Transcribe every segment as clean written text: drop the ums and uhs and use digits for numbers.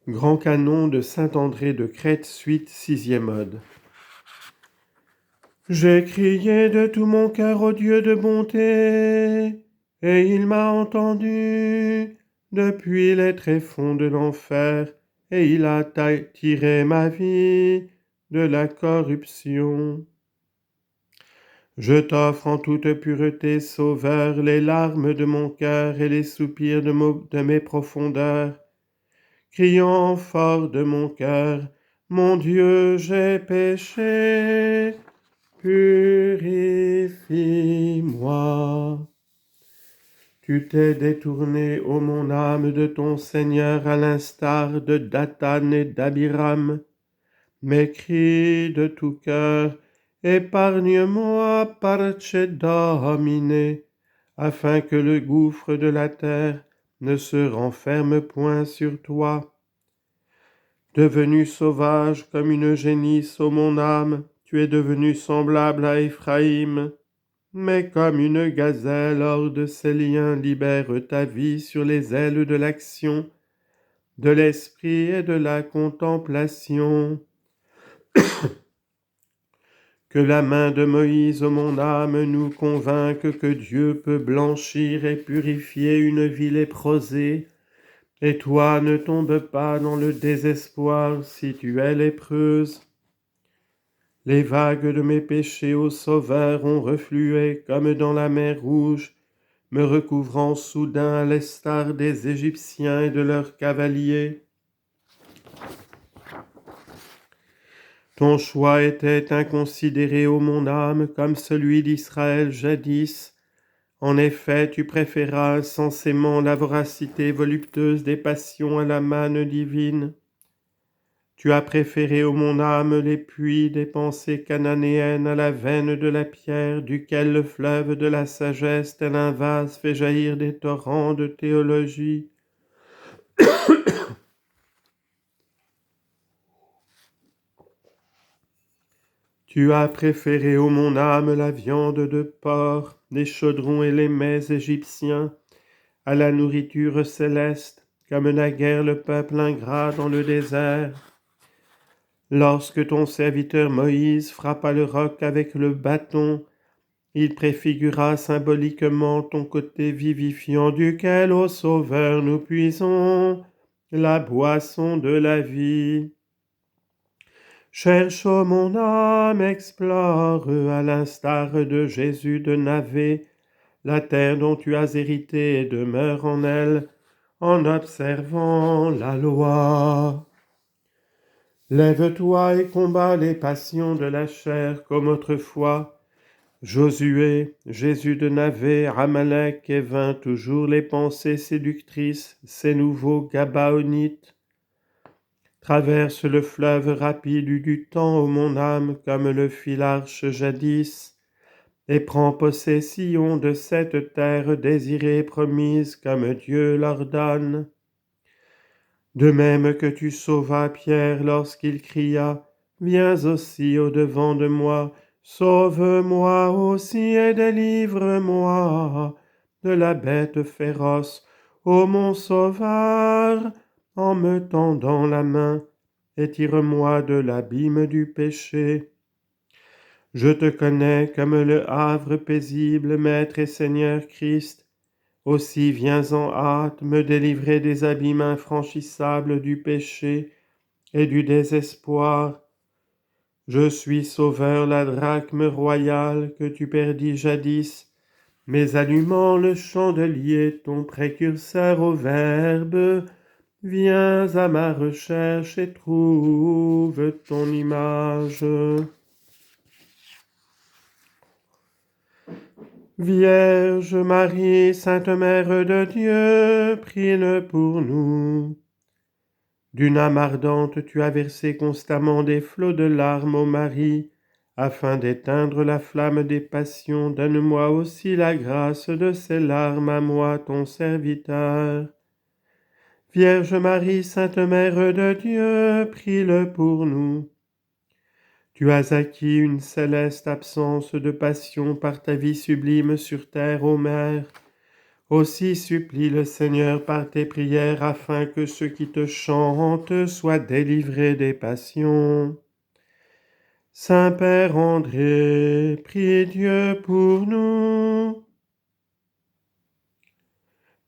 Grand canon de Saint-André de Crète, suite 6e ode. J'ai crié de tout mon cœur au Dieu de bonté, et il m'a entendu depuis les tréfonds de l'enfer, et il a tiré ma vie de la corruption. Je t'offre en toute pureté, Sauveur, les larmes de mon cœur et les soupirs de mes profondeurs, criant fort de mon cœur, mon Dieu, j'ai péché, purifie-moi. Tu t'es détourné, ô mon âme, de ton Seigneur à l'instar de Dathan et d'Abiram. Mes cris de tout cœur, épargne-moi, parce Domine, afin que le gouffre de la terre ne se renferme point sur toi. Devenu sauvage comme une génisse, ô mon âme, tu es devenu semblable à Éphraïm, mais comme une gazelle hors de ses liens, libère ta vie sur les ailes de l'action, de l'esprit et de la contemplation. Que la main de Moïse, ô mon âme, nous convainque que Dieu peut blanchir et purifier une vie léprosée, et toi ne tombe pas dans le désespoir si tu es lépreuse. Les vagues de mes péchés, ô Sauveur, ont reflué comme dans la mer Rouge, me recouvrant soudain à l'estar des Égyptiens et de leurs cavaliers. Ton choix était inconsidéré, ô mon âme, comme celui d'Israël jadis. En effet, tu préféras insensément la voracité voluptueuse des passions à la manne divine. Tu as préféré, ô mon âme, les puits des pensées cananéennes à la veine de la pierre, duquel le fleuve de la sagesse, tel un vase, fait jaillir des torrents de théologie. Tu as préféré, ô mon âme, la viande de porc, les chaudrons et les mets égyptiens, à la nourriture céleste, comme naguère le peuple ingrat dans le désert. Lorsque ton serviteur Moïse frappa le roc avec le bâton, il préfigura symboliquement ton côté vivifiant duquel, ô Sauveur, nous puisons la boisson de la vie. Cherche, ô mon âme, explore, à l'instar de Jésus de Navé, la terre dont tu as hérité et demeure en elle, en observant la loi. Lève-toi et combat les passions de la chair comme autrefois. Josué, Jésus de Navé, Amalek, et vint toujours les pensées séductrices, ces nouveaux Gabaonites. Traverse le fleuve rapide du temps, ô mon âme, comme le fit l'arche jadis, et prends possession de cette terre désirée et promise, comme Dieu l'ordonne. De même que tu sauvas Pierre lorsqu'il cria, « Viens aussi au-devant de moi, sauve-moi aussi et délivre-moi de la bête féroce, ô mon Sauveur, en me tendant la main, et tire-moi de l'abîme du péché. Je te connais comme le havre paisible, Maître et Seigneur Christ. Aussi viens en hâte me délivrer des abîmes infranchissables du péché et du désespoir. Je suis Sauveur, la drachme royale que tu perdis jadis, mais allumant le chandelier, ton précurseur au Verbe, viens à ma recherche et trouve ton image. Vierge Marie, Sainte Mère de Dieu, prie-le pour nous. D'une âme ardente, tu as versé constamment des flots de larmes ô Marie, afin d'éteindre la flamme des passions. Donne-moi aussi la grâce de ces larmes à moi, ton serviteur. Vierge Marie, Sainte Mère de Dieu, prie-le pour nous. Tu as acquis une céleste absence de passion par ta vie sublime sur terre, ô Mère. Aussi supplie le Seigneur par tes prières afin que ceux qui te chantent soient délivrés des passions. Saint Père André, prie Dieu pour nous.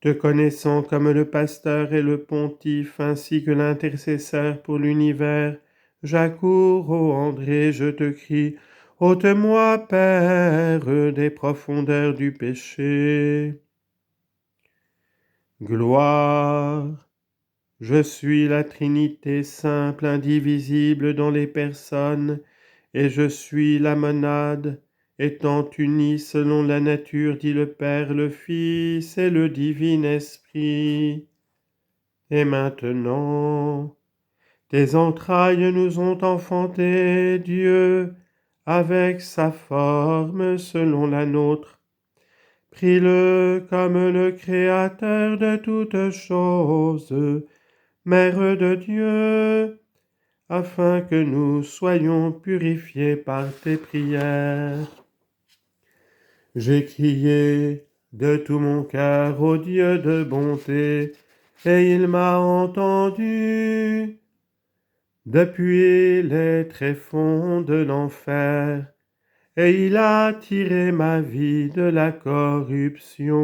Te connaissant comme le pasteur et le pontife, ainsi que l'intercesseur pour l'univers, j'accours, ô André, je te crie, ôte-moi, Père, des profondeurs du péché. Gloire, je suis la Trinité simple, indivisible dans les personnes, et je suis la monade, étant unie selon la nature, dit le Père, le Fils et le divin Esprit. Et maintenant, tes entrailles nous ont enfanté, Dieu, avec sa forme selon la nôtre. Prie-le comme le Créateur de toutes choses, Mère de Dieu, afin que nous soyons purifiés par tes prières. J'ai crié de tout mon cœur au Dieu de bonté, et il m'a entendu. Depuis les tréfonds de l'enfer, et il a tiré ma vie de la corruption.